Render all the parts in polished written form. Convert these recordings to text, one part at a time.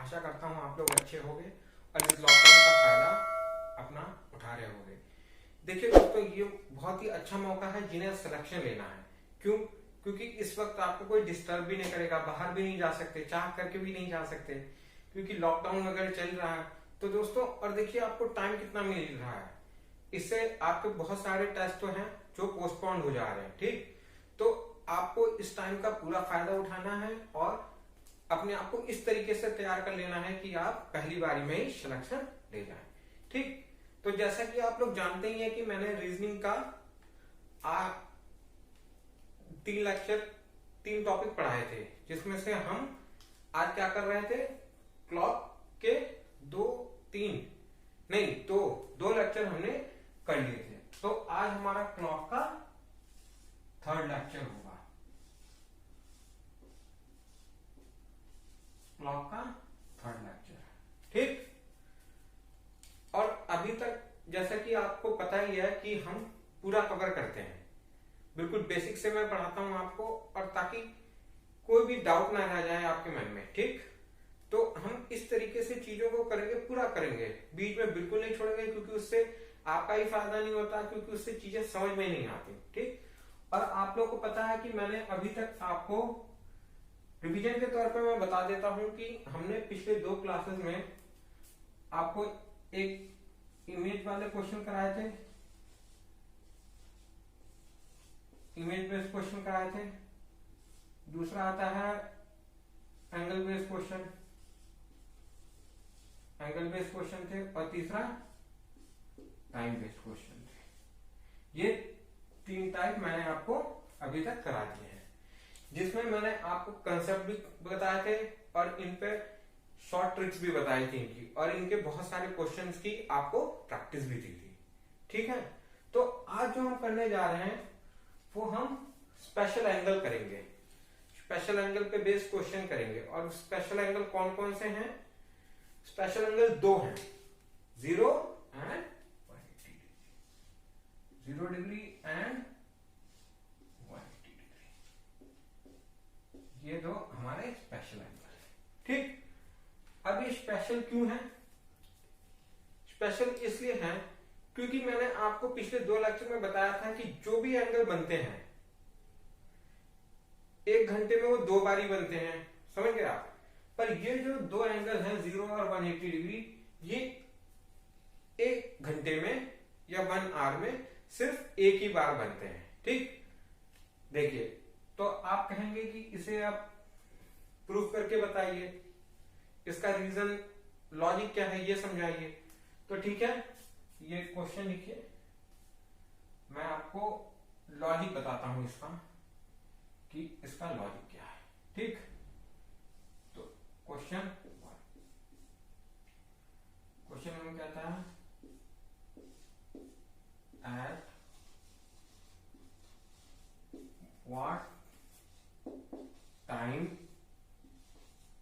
आशा करता हूँ आप लोग अच्छे होंगे और इस लॉकडाउन का फायदा अपना उठा रहे होंगे। देखिए दोस्तों, ये बहुत ही अच्छा मौका है जिन्हें सिलेक्शन लेना है। क्यों? क्योंकि इस वक्त आपको कोई डिस्टर्ब भी नहीं करेगा, बाहर भी नहीं जा सकते, चाह करके भी नहीं जा सकते क्योंकि लॉकडाउन वगैरह चल रहा है। तो दोस्तों, और देखिए आपको टाइम कितना मिल रहा है, इससे आपके बहुत सारे टेस्ट तो हैं जो पोस्टपोन हो जा रहे हैं। ठीक, तो आपको इस टाइम का पूरा फायदा उठाना है और अपने आप को इस तरीके से तैयार कर लेना है कि आप पहली बारी में ही सिलेक्शन ले जाएं। ठीक, तो जैसा कि आप लोग जानते ही हैं कि मैंने रीजनिंग का 3 टॉपिक पढ़ाए थे, जिसमें से हम आज क्या कर रहे थे, क्लॉक के दो लेक्चर हमने कर लिए थे। तो आज हमारा क्लॉक का 3rd लेक्चर होगा, क्लॉक का 3rd लेक्चर। ठीक, और अभी तक जैसा कि आपको पता ही है कि हम पूरा कवर करते हैं, बिल्कुल बेसिक से मैं पढ़ाता हूं आपको, और ताकि कोई भी डाउट ना रह जाए आपके मन में। ठीक, तो हम इस तरीके से चीजों को करेंगे, पूरा करेंगे, बीच में बिल्कुल नहीं छोड़ेंगे, क्योंकि उससे आपका ही फायदा नहीं होता, क्योंकि उससे चीजें समझ में नहीं आती। ठीक, और आप लोग को पता है कि मैंने अभी तक आपको रिवीजन के तौर पे मैं बता देता हूं कि हमने पिछले 2 क्लासेस में आपको एक इमेज वाले क्वेश्चन कराए थे, इमेज बेस्ड क्वेश्चन कराए थे, दूसरा आता है angle based question, angle based question थे, और तीसरा टाइम बेस्ड क्वेश्चन थे। ये 3 टाइप मैंने आपको अभी तक करा दिए हैं, जिसमें मैंने आपको कंसेप्ट भी बताए थे और इन पे शॉर्ट ट्रिक्स भी बताई थी इनकी, और इनके बहुत सारे क्वेश्चंस की आपको प्रैक्टिस भी दी थी। ठीक है, तो आज जो हम करने जा रहे हैं वो हम स्पेशल एंगल करेंगे, स्पेशल एंगल पे बेस्ड क्वेश्चन करेंगे। और स्पेशल एंगल कौन कौन से हैं? स्पेशल एंगल 2 हैं, 0 and 180 degree, 0 degree and 180 degree, ये 2 हमारे स्पेशल एंगल है। ठीक, अब ये स्पेशल क्यों है? स्पेशल इसलिए है क्योंकि मैंने आपको पिछले 2 लेक्चर में बताया था कि जो भी एंगल बनते हैं 1 घंटे में वो 2 बारी बनते हैं, समझ गए आप। पर ये जो 2 एंगल हैं 0 और 180 डिग्री, ये 1 घंटे में या 1 आवर में सिर्फ एक ही बार बनते हैं। ठीक, देखिए, तो आप कहेंगे कि इसे आप प्रूफ करके बताइए, इसका रीजन लॉजिक क्या है ये समझाइए। तो ठीक है, ये क्वेश्चन लिखिए, मैं आपको लॉजिक बताता हूं इसका कि इसका लॉजिक क्या है। ठीक, तो क्वेश्चन हम कहता है eight what time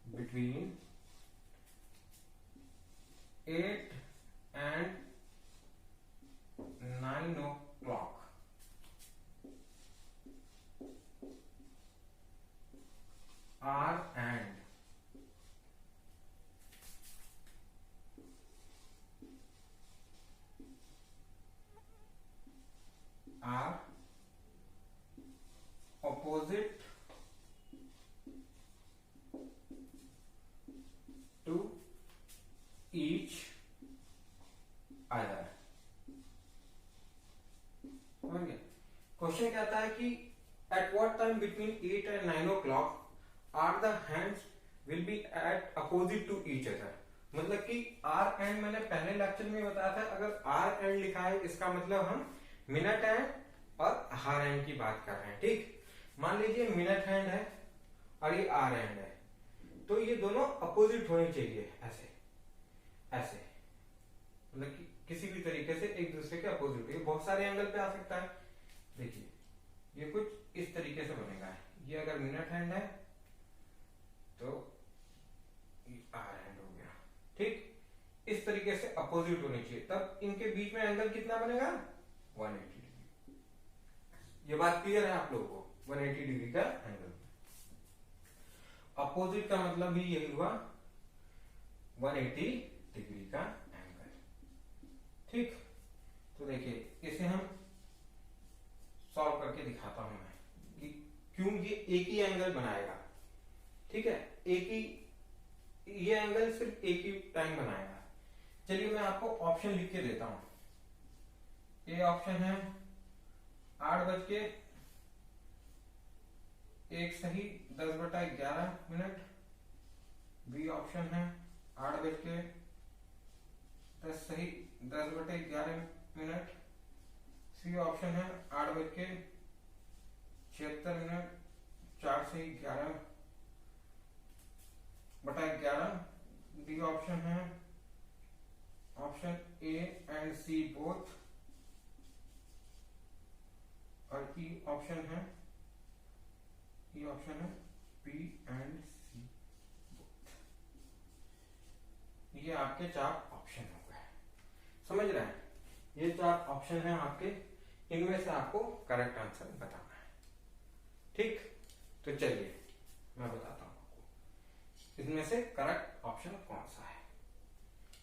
between 8 and 9 o'clock are and are opposite to each other। Question कहता है कि at what time between 8 and 9 o'clock are the hands will be at opposite to each other. मतलब कि are and मैंने पहले lecture में बताया था, अगर आर एंड लिखा है इसका मतलब हम मिनट हैंड और हार हैंड की बात कर रहे हैं। ठीक, मान लीजिए मिनट हैंड है और ये आर हैंड है, तो ये दोनों अपोजिट होने चाहिए, ऐसे ऐसे, मतलब कि किसी भी तरीके से एक दूसरे के अपोजिट। ये बहुत सारे एंगल पे आ सकता है। देखिए, ये कुछ इस तरीके से बनेगा, ये अगर मिनट हैंड है तो आर हैंड हो गया। ठीक, इस तरीके से अपोजिट होने चाहिए, तब इनके बीच में एंगल कितना बनेगा? 180 डिग्री। ये बात क्लियर है आप लोगों को? 180 डिग्री का एंगल। अपोजिट का मतलब भी यही हुआ 180 डिग्री का एंगल। ठीक, तो देखिए इसे हम सॉल्व करके दिखाता हूं मैं कि क्यों ये एक ही एंगल बनाएगा। ठीक है, एक ही ये एंगल सिर्फ एक ही टाइम बनाएगा। चलिए मैं आपको ऑप्शन लिख के देता हूं। ये ऑप्शन है 8:01:10 बी ऑप्शन है 8:10:10 सी ऑप्शन है 8:76:11 डी ऑप्शन है option A and C both और ई ऑप्शन है बी एंड सी बोथ। ये आपके 4 ऑप्शन हो गए। समझ रहे हैं, ये 4 ऑप्शन हैं आपके, इनमें से आपको करेक्ट आंसर बताना है। ठीक, तो चलिए मैं बताता हूं आपको इसमें से करेक्ट ऑप्शन कौन सा है।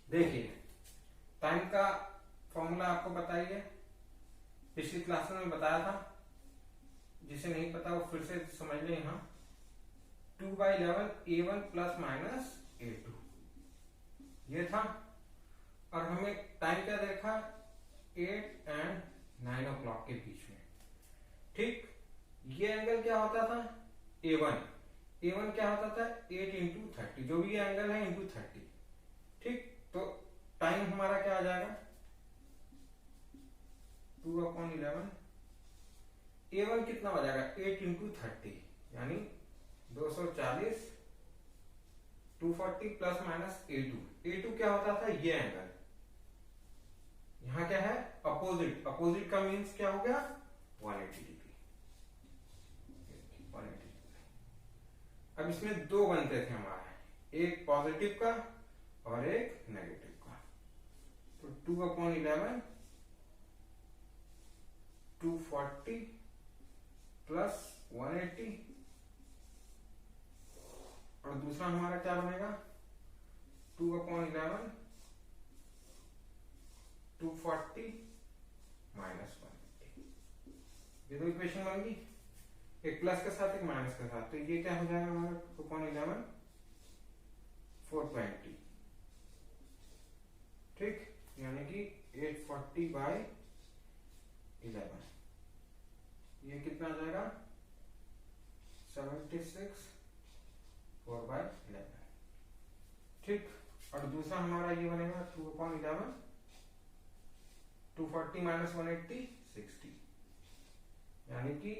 देखिए टाइम का फॉर्मूला आपको बताइए, पिछली क्लास में बताया था, जिसे नहीं पता वो फिर से समझ लें। यहां 2/11 A1 प्लस माइनस A2 ये था, और हमें टाइम क्या देखा 8 and 9 o'clock के बीच में। ठीक, ये एंगल क्या होता था A1 क्या होता था 8 into 30, जो भी एंगल है into 30। ठीक, तो टाइम हमारा क्या आ जाएगा 2/11। A1 कितना हो जाएगा 8 into 30 यानी 240 240 प्लस माइनस A2 क्या होता था ये एंगल। यहां क्या है अपोजिट का मीन्स क्या हो गया 180 डिग्री। अब इसमें 2 बनते थे हमारे, एक पॉजिटिव का और एक नेगेटिव का। तो 2/11 240 प्लस 180 और दूसरा हमारा क्या बनेगा 2/11 240 माइनस 180। ये दो इक्वेशन बन गई, एक प्लस के साथ एक माइनस के साथ। तो ये क्या हो जाएगा हमारा 2/11 420। ठीक, यानी कि 840/11 ये कितना आ जाएगा 76 4/11। ठीक, और दूसरा हमारा ये बनेगा 2/11 240 माइनस 180 60 यानी कि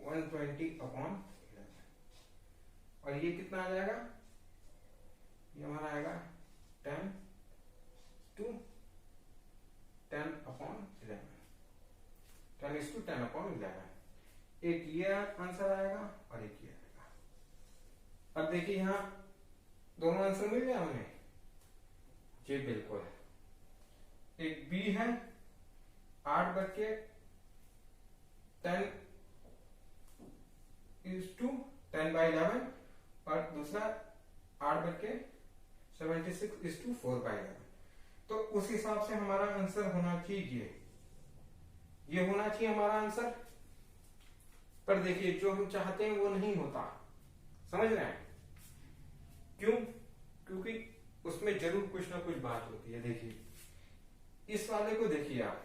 120/11। और ये कितना आ जाएगा, ये हमारा आएगा 10 to 10/11 10:10/11। एक ये आंसर आएगा और एक ये आएगा। अब देखिए यहां दोनों आंसर मिल गया हमें जी, बिल्कुल। एक बी है 8/10:10/11 और दूसरा 8/76:4/11। तो उस हिसाब से हमारा आंसर होना चाहिए, ये होना चाहिए हमारा आंसर। पर देखिए जो हम चाहते हैं वो नहीं होता। समझ रहे हैं क्यों? क्योंकि उसमें जरूर कुछ ना कुछ बात होती है। देखिए इस वाले को देखिए आप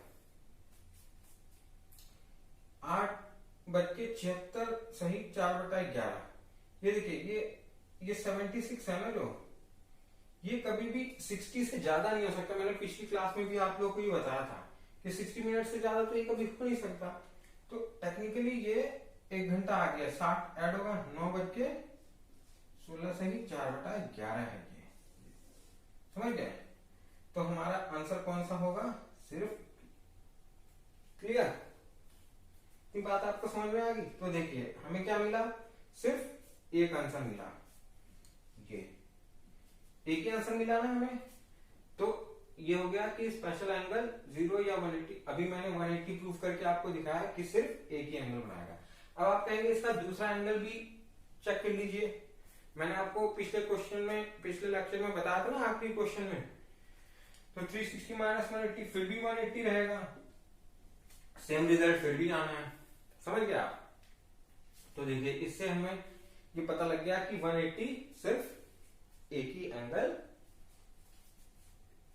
8:76 सही 4/11। ये देखिए ये 76 है ना, जो ये कभी भी 60 से ज्यादा नहीं हो सकता। मैंने पिछली क्लास में भी आप लोगों को ये बताया था कि 60 मिनट से ज्यादा तो ये कभी हो नहीं सकता। तो टेक्निकली ये 1 घंटा आ गया, 60 ऐड होगा 9:16 सही 4/11 है ये। समझ गए? तो हमारा आंसर कौन सा होगा, सिर्फ क्लियर? ये बात आपको समझ में आ गई? तो देखिए हमें क्या मिला, सिर्फ एक आंसर मिला, ये एक ही आंसर मिला ना हमें। तो ये हो गया कि स्पेशल एंगल 0 या 180। अभी मैंने 180 प्रूफ करके आपको दिखाया कि सिर्फ एक ही एंगल बनाएगा। अब आप कहेंगे इसका दूसरा एंगल भी चेक कर लीजिए। मैंने आपको पिछले लेक्चर में बताया था ना आखिरी क्वेश्चन में, तो 360 माइनस 180 फिर भी 180 रहेगा, सेम रिजल्ट फिर भी आना है, समझ गया आप। तो देखिए इससे हमें ये पता लग गया कि 180 सिर्फ एक ही एंगल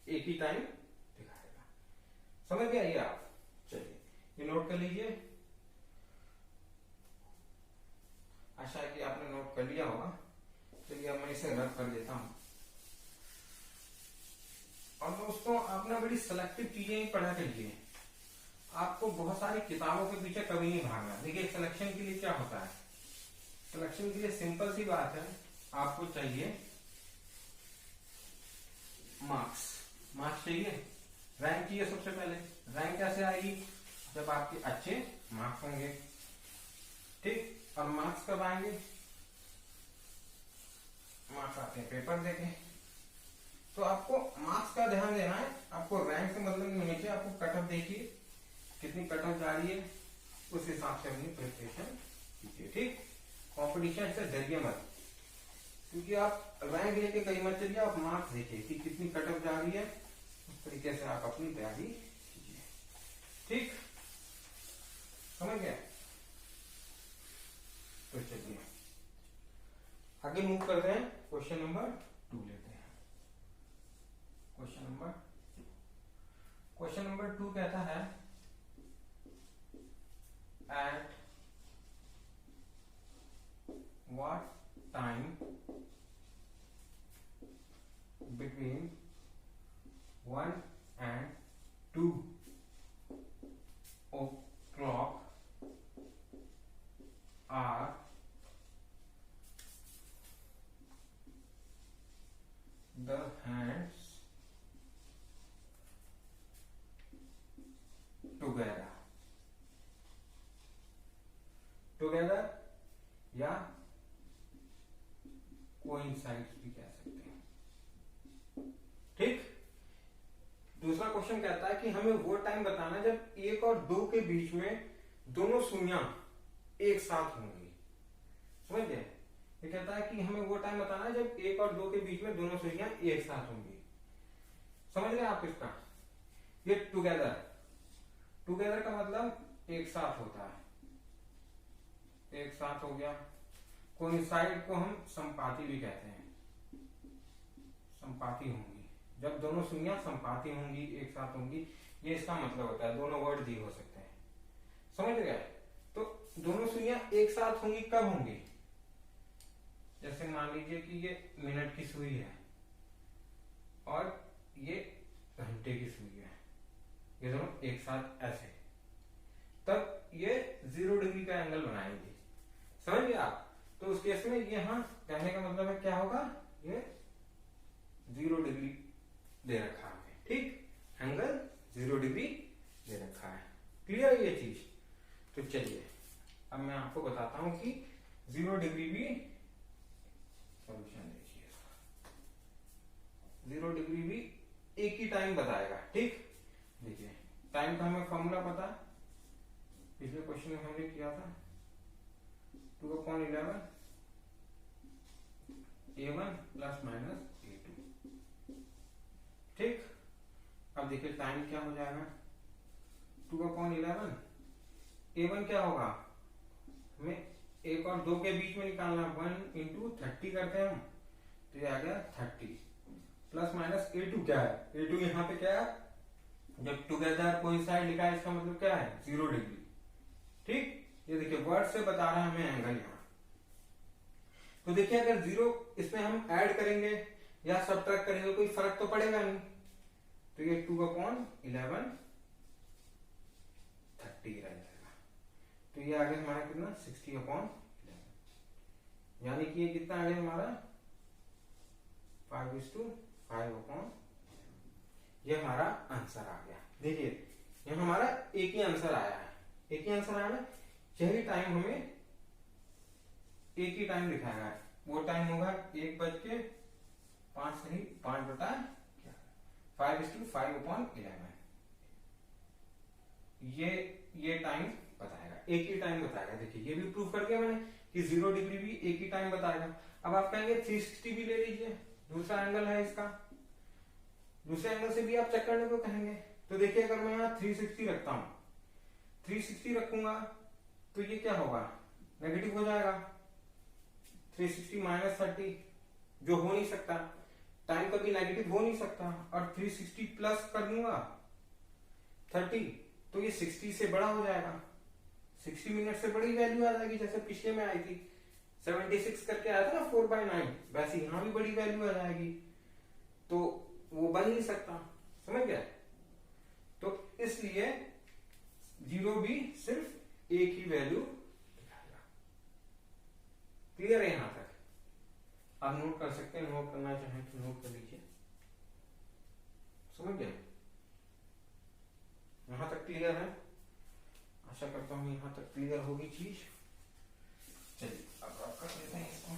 एक ही टाइम दिखाएगा, समझ गया ये आप। चलिए ये नोट कर लीजिए, आशा है कि आपने नोट कर लिया होगा। चलिए अब मैं इसे रब कर देता हूं। और दोस्तों आपने बड़ी सिलेक्टिव चीजें ही पढ़ा करिए, आपको बहुत सारी किताबों के पीछे कभी नहीं भागना। देखिए सिलेक्शन के लिए क्या होता है, सिलेक्शन के लिए सिंपल सी बात है, आपको चाहिए मार्क्स चाहिए, रैंक चाहिए। सबसे पहले रैंक कैसे आएगी, जब आपके अच्छे मार्क्स होंगे, ठीक। और मार्क्स कब आएंगे, मार्क्स आते हैं पेपर देके। तो आपको मार्क्स का ध्यान देना है, आपको रैंक से मतलब नहीं होनी चाहिए। आपको कट ऑफ देखिए कितनी कट ऑफ जा रही है, उस हिसाब से अपनी प्रिपरेशन कीजिए, ठीक। कंपटीशन से डरिए मत, क्योंकि आप रैंक लेके कहीं मत चलिए, आप मार्क्स देखिए कि कितनी कट ऑफ जा रही है, उस तरीके से आप अपनी तैयारी कीजिए, ठीक, समझ गए। तो चलिए आगे मूव करते हैं, क्वेश्चन नंबर 2 लेते हैं। क्वेश्चन नंबर 2 कहता है eight what time between 1 and 2 o'clock are the hands together या coincides भी कह सकते हैं, ठीक। दूसरा क्वेश्चन कहता है कि हमें वो टाइम बताना जब 1 और 2 के बीच में दोनों सुइयां एक साथ होंगी, समझ गए। ये कहता है कि हमें वो टाइम बताना है जब 1 और 2 के बीच में दोनों सुइयां एक साथ होंगी, समझ गए आप इसका। ये टुगेदर का मतलब एक साथ होता है, एक साथ हो गया। कोइंसाइड को हम संपाती भी कहते हैं, संपाती होंगी, जब दोनों सुइयां संपाती होंगी, एक साथ होंगी, ये इसका मतलब होता है। दोनों वर्ड दिए हो सकते हैं, समझ गए। तो दोनों सुइयां एक साथ होंगी कब होंगी, जैसे मान लीजिए कि ये मिनट की सुई है और ये घंटे की सुई है, ये दोनों एक साथ ऐसे, तब ये 0 डिग्री का एंगल बनाएंगे, समझ गए आप। तो उस केस में यहाँ कहने का मतलब है क्या होगा, ये 0 डिग्री दे रखा है, ठीक, एंगल 0 डिग्री दे रखा है, क्लियर है ये चीज। तो चलिए अब मैं आपको बताता हूं कि 0 डिग्री भी सॉल्यूशन देखिए, 0 डिग्री भी एक ही टाइम बताएगा, ठीक। देखिए टाइम का हमें फॉर्मूला पता है, पिछले क्वेश्चन में हमने किया था 2/11 A1 प्लस माइनस A2, ठीक। अब देखिए टाइम क्या हो जाएगा, 2/11 A1 क्या होगा, हमें 1 और 2 के बीच में निकालना, 1 into 30 करते हैं हम, तो ये आ गया 30 प्लस माइनस A2 क्या है, A2 यहाँ पे क्या है, जब टुगेदर कोइंसाइड लिखा है इसका मतलब क्या है 0 डिग्री, ठीक। ये देखिए वर्ड से बता रहा है हमें एंगल यहाँ। तो देखिए अगर 0 इसमें हम ऐड करेंगे या सब्ट्रैक्ट करेंगे कोई फर्क तो पड़ेगा नहीं, तो ये 2/11 30 रह जाएगा। तो ये आ गया हमारा कितना 60/11, यानी कि ये कितना आ गया हमारा 5:5/11, ये हमारा आंसर आ गया। देखिए ये हमारा एक ही आंसर आया है, एक ही आंसर आया है, यही टाइम हमें एक ही टाइम दिखाया है, वो टाइम होगा 1:05 सही 5/11, 5:5/11, ये टाइम बताएगा, एक ही टाइम बताएगा। देखिए ये भी प्रूफ कर दिया मैंने कि 0 डिग्री भी एक ही टाइम बताएगा। अब आप कहेंगे 360 भी ले लीजिए, दूसरा एंगल है इसका, दूसरे एंगल से भी आप चेक करने को कहेंगे। तो देखिए अगर मैं यहाँ 360 रखता हूं, 360 रखूंगा तो ये क्या होगा, नेगेटिव हो जाएगा। 360 माइनस 30 जो हो नहीं सकता, टाइम कभी नेगेटिव हो नहीं सकता। और 360 प्लस कर दूंगा 30 तो ये 60 से बड़ा हो जाएगा, 60 मिनट से बड़ी वैल्यू आ जाएगी। जैसे पिछले में आई थी 76 करके आया था ना 4/9, वैसे यहां भी बड़ी वैल्यू आ जाएगी, तो वो बन नहीं सकता, समझ गया। तो इसलिए 0 भी सिर्फ एक ही वैल्यू दिखाएगा। क्लियर है यहां तक? आप नोट कर सकते हैं, नोट करना चाहें तो नोट कर लीजिए। समझ गए? यहां तक क्लियर है? आशा करता हूं यहां तक क्लियर होगी चीज। चलिए अब आप कर लेते हैं इसको।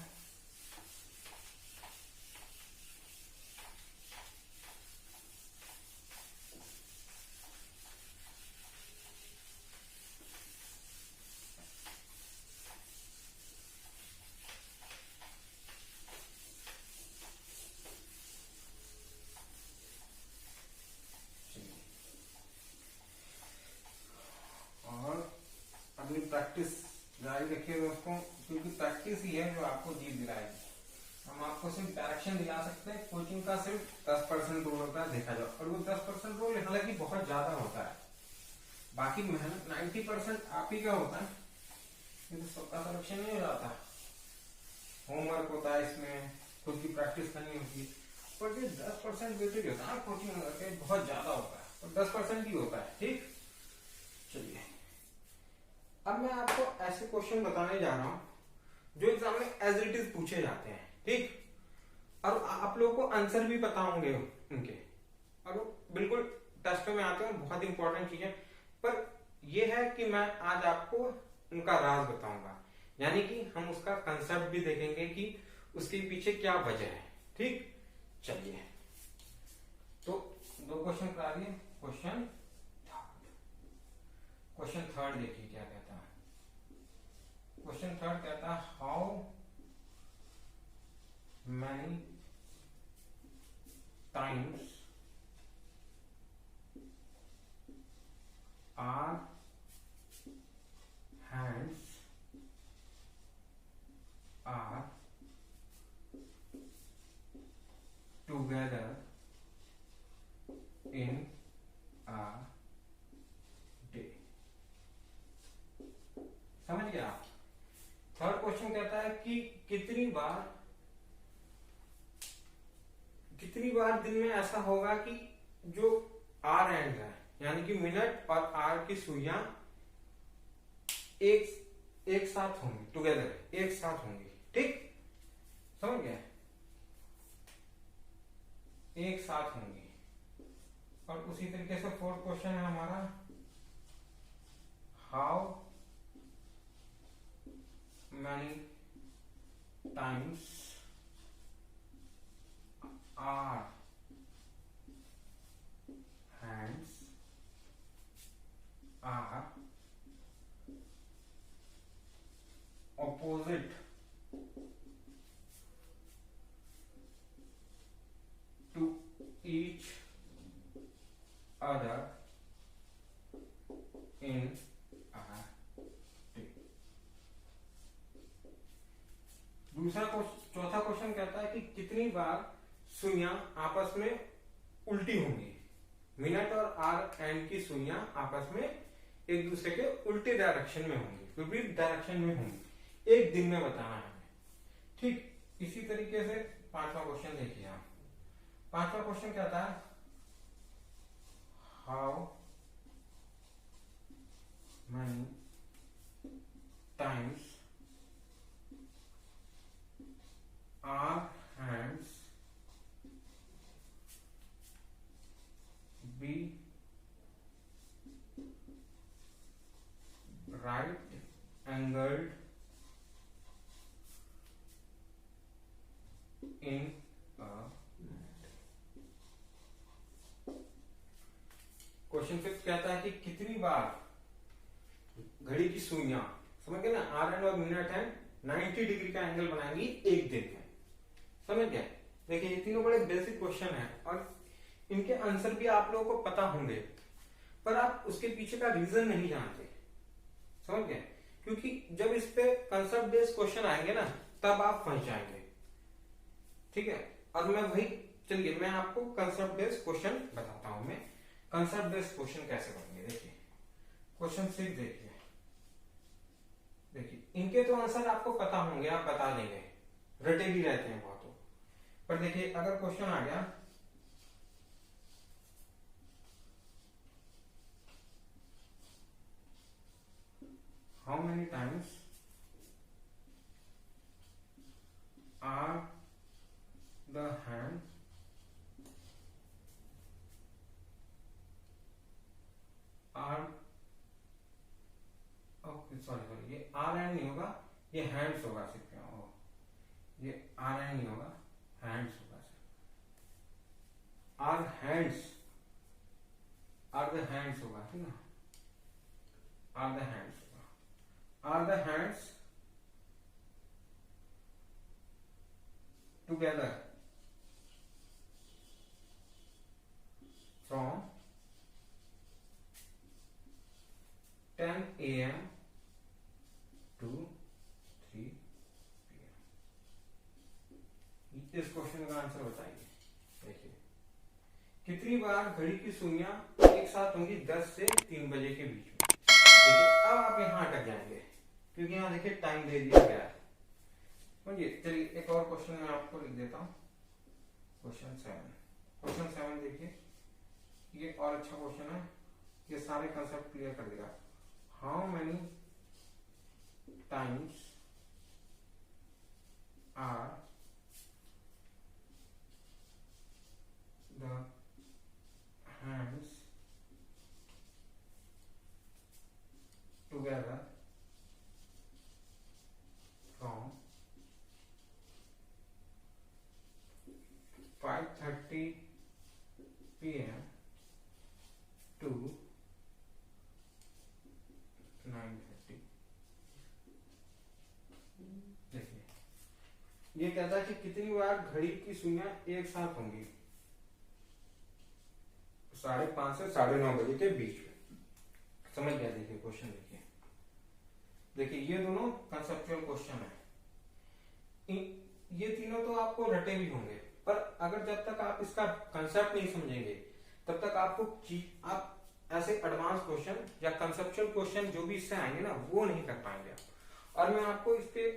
प्रैक्टिस जारी रखिए दोस्तों, क्योंकि प्रैक्टिस ही है जो आपको जीत दिलाएगी। हम आपको सिर्फ डायरेक्शन दिला सकते हैं, कोचिंग का सिर्फ 10% रोल होता है देखा जाओ, और वो 10% रोल हालांकि बहुत ज्यादा होता है, बाकी मेहनत 90% आप ही का होता है। ये तो सबका सिलेक्शन नहीं हो जाता, होमवर्क होता है इसमें, खुद की प्रैक्टिस करनी होती है, पर जो 10% वेटेज होता है कोचिंग बहुत ज्यादा होता है, और 10% ही होता है। ठीक, चलिए अब मैं आपको ऐसे क्वेश्चन बताने जा रहा हूं जो एग्जाम में एज इट इज पूछे जाते हैं। ठीक, और आप लोगों को आंसर भी पता होंगे उनके, और वो बिल्कुल टेस्ट में आते हैं, बहुत इंपॉर्टेंट चीज है। पर यह है कि मैं आज आपको उनका राज बताऊंगा, यानी कि हम उसका कंसेप्ट भी देखेंगे कि उसके पीछे क्या वजह है। ठीक, चलिए तो 2 क्वेश्चन करा दिए। क्वेश्चन थर्ड देखिए क्या कहता है। क्वेश्चन थर्ड कहता है how many times are hands are together in a day। समझ गया? थर्ड क्वेश्चन कहता है कि कितनी बार दिन में ऐसा होगा कि जो आर एंड है, यानी कि मिनट और आर की सुइयां एक साथ होंगी, टुगेदर एक साथ होंगी। ठीक, समझ गए? एक साथ होंगी। और उसी तरीके से फोर्थ क्वेश्चन है हमारा how many times are hands are opposite to each other in a day। दूसरा चौथा क्वेश्चन कहता है कि कितनी बार सुइयां आपस में उल्टी होंगी। मिनट और आर एंड की सुइयां आपस में एक दूसरे के उल्टे डायरेक्शन में होंगी, विपरीत डायरेक्शन में होंगी, एक दिन में बताना है हमें। ठीक, इसी तरीके से पांचवा क्वेश्चन देखिए आप। पांचवा क्वेश्चन कहता है how many times are hands be right angled in a question fifth कहता है कि कितनी बार घड़ी की सुइयां, समझ गए ना, आर एंड और मिनट है 90 डिग्री का एंगल बनाएंगी एक दिन में। समझ गए? देखिए ये तीनों बड़े बेसिक क्वेश्चन है और इनके आंसर भी आप लोगों को पता होंगे, पर आप उसके पीछे का रीजन नहीं जानते। समझ गए? क्योंकि जब इस पे कंसेप्ट बेस्ड क्वेश्चन आएंगे ना, तब आप फंस जाएंगे। ठीक है? और मैं वही, चलिए मैं आपको कंसेप्ट बेस्ड क्वेश्चन बताता हूं। मैं कंसेप्ट बेस्ड क्वेश्चन कैसे बनेंगे, देखिए क्वेश्चन 6 देखिए। देखिए इनके तो आंसर आपको पता होंगे, आप बता देंगे, रटे भी रहते हैं बहुत। पर देखिए अगर क्वेश्चन आ गया how many times are the hand are, okay sorry ये आर एंड नहीं होगा, ये हैंड्स होगा सिर्फ। ये आर एंड नहीं होगा, हैंड्स होगा सिर्फ। Are hands, are the hands होगा, ठीक ना? आर द हैंड्स होगा। Are the hands together from 10 AM to 3 PM। इस क्वेश्चन का आंसर बताइए। देखिए कितनी बार घड़ी की सुइयां एक साथ होंगी 10 से 3 बजे के बीच में। देखिए अब आप यहाँ अटक जाएंगे क्योंकि यहाँ देखिए टाइम दे दिया गया है। समझिए, चलिए एक और क्वेश्चन मैं आपको लिख देता हूँ। क्वेश्चन 7, क्वेश्चन 7 देखिए, ये और अच्छा क्वेश्चन है, ये सारे कंसेप्ट क्लियर कर देगा। How many times are the hands together from 5:30 PM to 9:30। देखिए ये कहता है कि कितनी बार घड़ी की सुइयां एक साथ होंगी 5:30 से 9:30 बजे के बीच में। समझ गया? देखिए क्वेश्चन देखिए, देखिए ये दोनों कंसेप्चुअल क्वेश्चन है। ये तीनों तो आपको रटे भी होंगे, पर अगर जब तक आप इसका कंसेप्ट नहीं समझेंगे तब तक आपको आप ऐसे एडवांस क्वेश्चन या कंसेप्चुअल क्वेश्चन जो भी इससे आएंगे ना, वो नहीं कर पाएंगे आप। और मैं आपको इस पे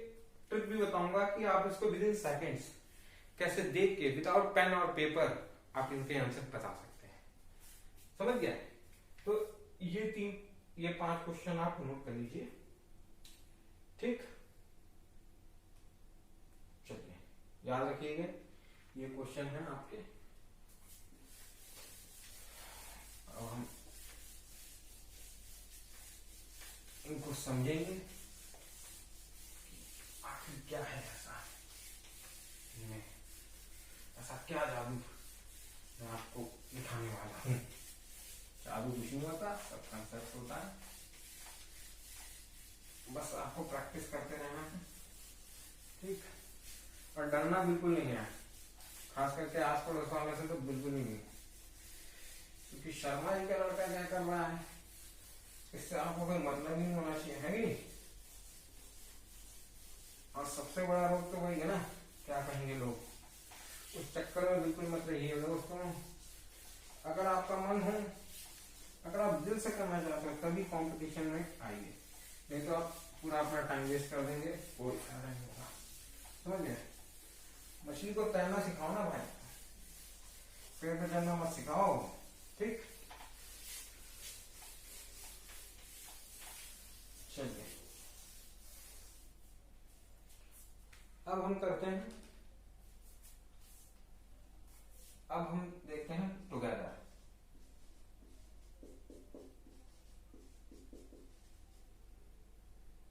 ट्रिक भी बताऊंगा कि आप इसको विद इन सेकेंड्स कैसे देख के विदाउट पेन और पेपर आप इनके आंसर बता सकते हैं। समझ गया? तो ये 5 क्वेश्चन आप नोट कर लीजिए, ठीक? चलिए याद रखिएगा, ये क्वेश्चन है आपके। अब हम इनको समझेंगे आखिर क्या है ऐसा क्या जादू मैं आपको दिखाने वाला हूँ। जादू कुछ नहीं होता, सब कंसेप्ट होता है, बस आपको प्रैक्टिस करते रहना है, ठीक? और डरना बिल्कुल नहीं है, खास करके आस पड़ोस वाले से तो बिल्कुल नहीं, क्योंकि शर्मा जी का लड़का क्या कर रहा है, इससे आपको कोई मतलब नहीं होना चाहिए, है नहीं? और सबसे बड़ा रोग तो वही है ना, क्या कहेंगे लोग, उस चक्कर में बिल्कुल मत रहिए दोस्तों। अगर आपका मन हो, अगर आप दिल से करना चाहते हो तभी कंपटीशन में आइए, नहीं तो आप पूरा अपना टाइम वेस्ट कर देंगे, कोई फायदा नहीं होगा। समझ गए? मछली को तैरना सिखाओ ना भाई, पेड़ पे चढ़ना मत सिखाओ, ठीक? चलिए अब हम करते हैं, अब हम देखते हैं टुगेदर।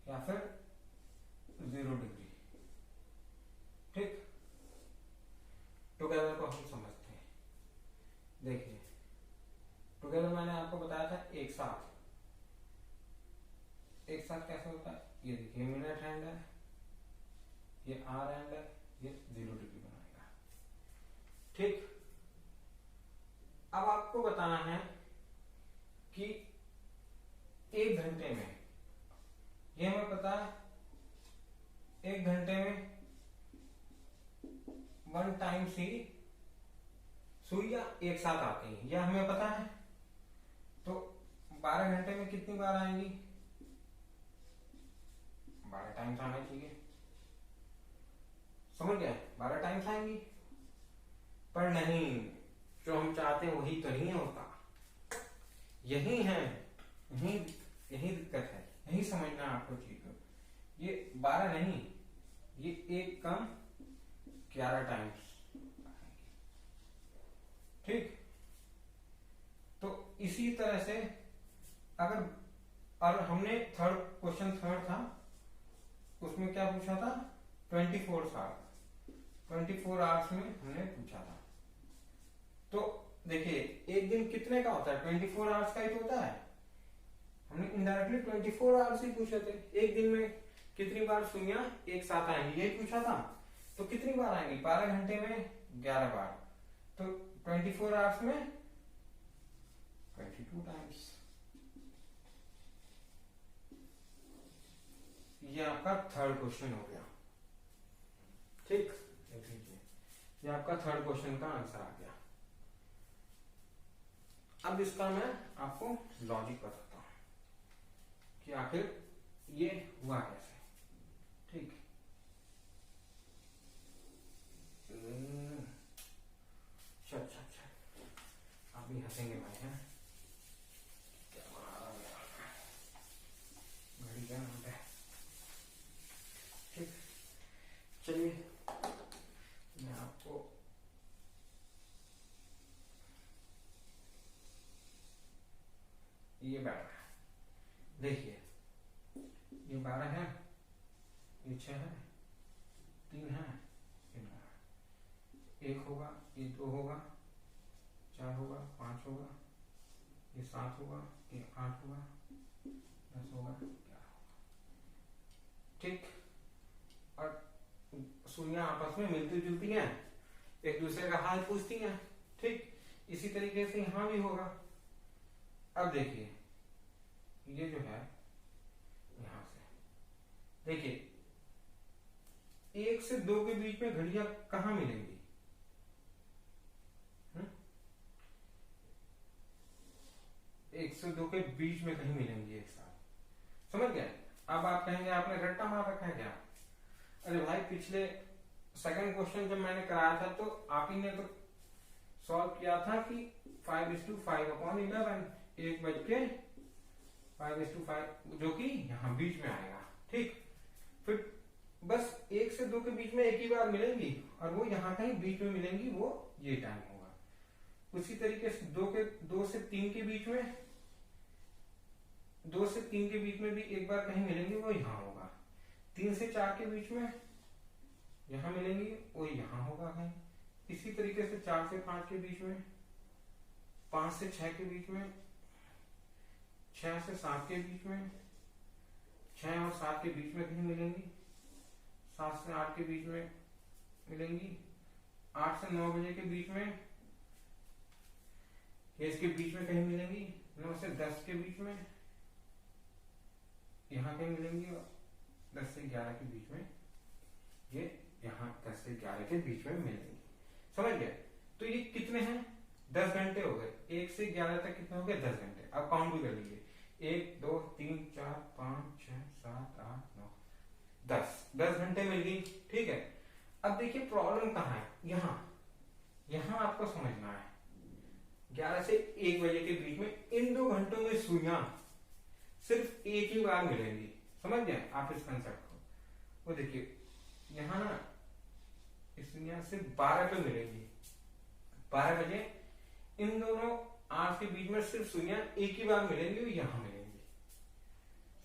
या फिर 0 डिग्री, ठीक? टुगेदर को हम समझते हैं। देखिए टुगेदर मैंने आपको बताया था एक साथ, एक साथ कैसे होता है, ये देखिए मिनट हैंड है, ये आर एंड है, ये 0 डिग्री बनाएगा। ठीक, अब आपको बताना है कि 1 घंटे में, ये हमें पता है 1 घंटे में 1 टाइम सी सुइयां एक साथ आती हैं, यह हमें पता है। तो 12 घंटे में कितनी बार आएंगी? 12 टाइम्स आना चाहिए, समझ गए? 12 टाइम्स आएंगी, पर नहीं, जो हम चाहते हैं वही तो नहीं होता। यही है, यही दिक्कत है, यही समझना है आपको चीज को। ये 12 नहीं, ये 1 कम 11 टाइम्स। ठीक, तो इसी तरह से अगर, और हमने क्वेश्चन थर्ड था, उसमें क्या पूछा था? 24 आवर्स में हमने पूछा था। तो देखिए, एक दिन कितने का होता है? 24 आवर्स का ही तो होता है। हमने इनडायरेक्टली 24 आवर्स ही पूछे थे। एक दिन में कितनी बार सुइयां एक साथ आएंगी, यही पूछा था। तो कितनी बार आएंगी? 12 घंटे में 11 बार, तो 24 आवर्स में 22 टाइम्स। ये आपका थर्ड क्वेश्चन हो गया। ठीक, देख लीजिए, ये आपका थर्ड क्वेश्चन का आंसर आ गया। अब इसका मैं आपको लॉजिक बताता हूं कि आखिर ये हुआ कैसे। ठीक, अच्छा, आप भी हंसेंगे भाई, हैं? क्या बना रहा है घड़ी क्या नाम है? ठीक, चलिए मैं आपको ये 12 है, देखिए ये 12 है, ये 6 है, 3 है, ये 9 है, 1 होगा, ये 2 होगा, 4 होगा, 5 होगा, ये 7 होगा, ये 8 होगा, 10 होगा, 11 होगा। ठीक, और सुइयां आपस में मिलती जुलती हैं, एक दूसरे का हाल पूछती हैं। ठीक, इसी तरीके से यहां भी होगा। अब देखिए, ये जो है यहां से देखिए, 1 से 2 के बीच में घड़ियां कहां मिलेंगी? 1 से 2 के बीच में कहीं मिलेंगी एक साथ, समझ गए? अब आप कहेंगे आपने रट्टा मार रखा है क्या? अरे भाई, पिछले सेकंड क्वेश्चन जब मैंने कराया था तो आप ही ने तो सॉल्व किया था कि 5:5/11, 1/5/5, जो कि यहाँ बीच में आएगा। ठीक, फिर बस 1 से 2 के बीच में एक ही बार मिलेंगी, और वो यहाँ कहीं बीच में मिलेंगी, वो ये टाइम होगा। उसी तरीके से 2 से 3 के बीच में, 2 से 3 के बीच में भी एक बार कहीं मिलेंगी, वो यहाँ होगा। 3 से 4 के बीच में यहाँ मिलेंगी, वो यहाँ होगा कहीं। इसी तरीके से 4 से 5 के बीच में, 5 से 6 के बीच में, 6 से 7 के बीच में, 6 और 7 के बीच में कहीं मिलेंगी, 7 से 8 के बीच में मिलेंगी, 8 से 9 बजे के बीच में, इसके बीच में कहीं मिलेंगी, 9 से 10 के बीच में यहाँ कहीं मिलेंगी, और 10 से 11 के बीच में, ये यहाँ 10 से 11 के बीच में मिलेंगी। समझ गए? तो ये कितने हैं? 10 घंटे हो गए। 1 से 11 तक कितने हो गए? 10 घंटे। अब काउंट भी कर लीजिए, 1 2 3 4 5 6 7 8 9 10 घंटे मिल गई। ठीक है, अब देखिए प्रॉब्लम कहाँ है? यहाँ आपको समझना है। 11 से 1 बजे के बीच में इन 2 घंटों में सुइयां सिर्फ एक ही बार मिलेंगी। समझ गए आप इस कंसेप्ट को? वो देखिए यहाँ ना सुइयां सिर्फ 12 पे मिलेंगी, 12 बजे इन दोनों आंख के बीच में सिर्फ सुइयां एक ही बार मिलेंगी, वो यहाँ मिलेंगी।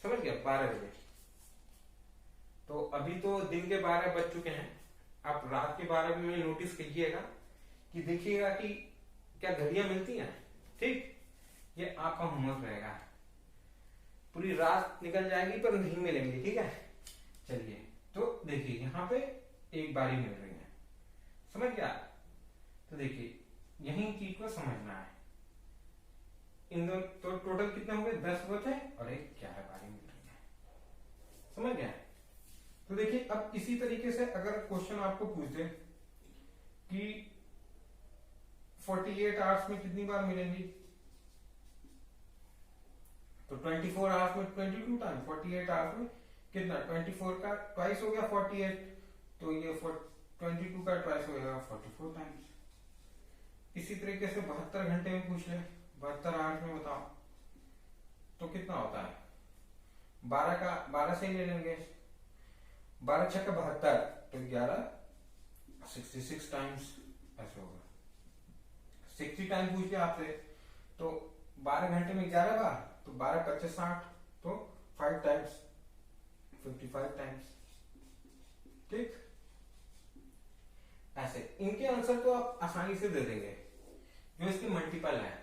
समझ गया? 12 बजे। तो अभी तो दिन के 12 बज चुके हैं, आप रात के 12 में नोटिस कीजिएगा कि देखिएगा कि क्या घड़ियां मिलती हैं। ठीक, ये आपका होमवर्क रहेगा। पूरी रात निकल जाएगी पर नहीं मिलेंगी। ठीक है, चलिए तो देखिए यहाँ पे एक बारी मिल रही है, समझ गया। तो देखिए यही चीज को समझना है। इन दोनों तो टोटल कितने होंगे, 10 वो थे और एक 11 बारी मिल रही है, समझ गया। तो देखिए अब इसी तरीके से अगर क्वेश्चन आपको पूछ दे कि 48 आवर्स में कितनी बार मिलेंगी, तो 24 आवर्स में 22 टाइम, 48 आवर्स में कितना, 24 का ट्वाइस हो गया 48, तो ये 22 का ट्वाइस हो गया 44 टाइम्स। इसी तरीके से 72 घंटे में पूछ ले, 72 आवर्स में बताओ तो कितना होता है, 12 से ही ले लेंगे, 12 छक्का 72, तो 11 66 टाइम्स ऐसे होगा। 60 टाइम पूछ लिया आपसे, तो 12 घंटे में 11 बार, तो 12 25 60, तो 5 टाइम्स 55 टाइम्स, ठीक। ऐसे इनके आंसर तो आप आसानी से दे देंगे जो इसके मल्टीपल है।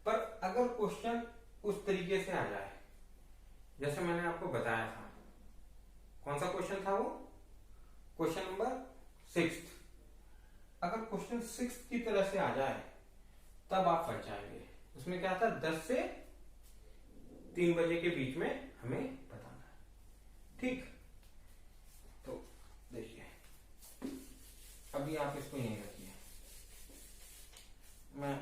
पर अगर क्वेश्चन उस तरीके से आ जाए जैसे मैंने आपको बताया था, कौन सा क्वेश्चन था वो, क्वेश्चन नंबर 6, अगर क्वेश्चन 6 की तरह से आ जाए तब आप फंस जाएंगे। उसमें क्या था, 10 से 3 बजे के बीच में हमें बताना है, ठीक। तो देखिए अभी आप इसको यहीं रखिए, मैं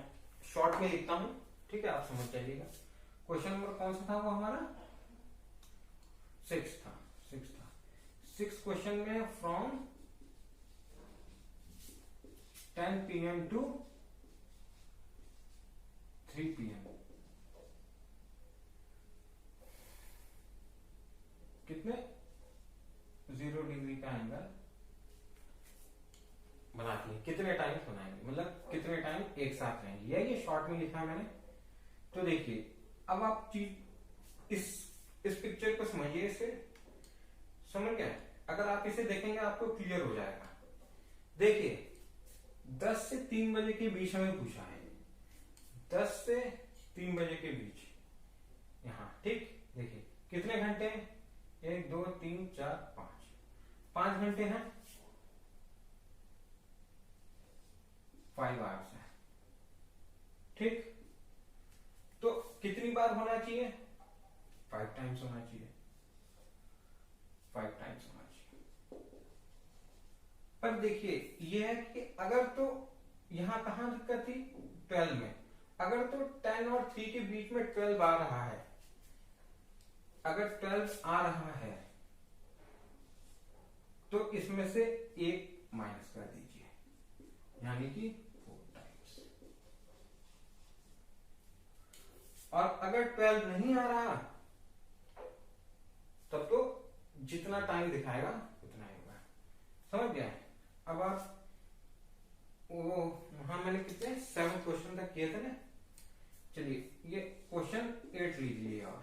शॉर्ट में लिखता हूं, ठीक है, आप समझ जाइएगा। क्वेश्चन नंबर कौन सा था वो हमारा, 6 था। 6 क्वेश्चन में फ्रॉम 10 PM to 3 PM कितने 0 डिग्री का एंगल बनाती है, कितने टाइम बनाएंगे, मतलब कितने टाइम एक साथ रहेंगे, ये शॉर्ट में लिखा है मैंने। तो देखिए अब आप चीज इस पिक्चर को समझिए, इसे समझ गए। अगर आप इसे देखेंगे आपको क्लियर हो जाएगा। देखिए 10 से 3 बजे के बीच हमें पूछा है, 10 से 3 बजे के बीच यहां, ठीक। देखिए कितने घंटे हैं, 1 2 3 4 5 घंटे हैं, 5 आवर्स है, ठीक। तो कितनी बार होना चाहिए, 5 टाइम्स होना चाहिए, 5 टाइम्स होना चाहिए। पर देखिए यह है कि अगर तो यहां कहां दिक्कत थी, 12 में, अगर तो 10 और 3 के बीच में 12 आ रहा है, अगर 12 आ रहा है तो इसमें से एक माइनस कर दीजिए, यानी कि 4 टाइम्स। और अगर 12 नहीं आ रहा तब तो जितना टाइम दिखाएगा उतना ही होगा, समझ गया। अब आप वो वहां मैंने कितने 7 क्वेश्चन तक किए थे ना, चलिए ये क्वेश्चन 8 लीजिए। और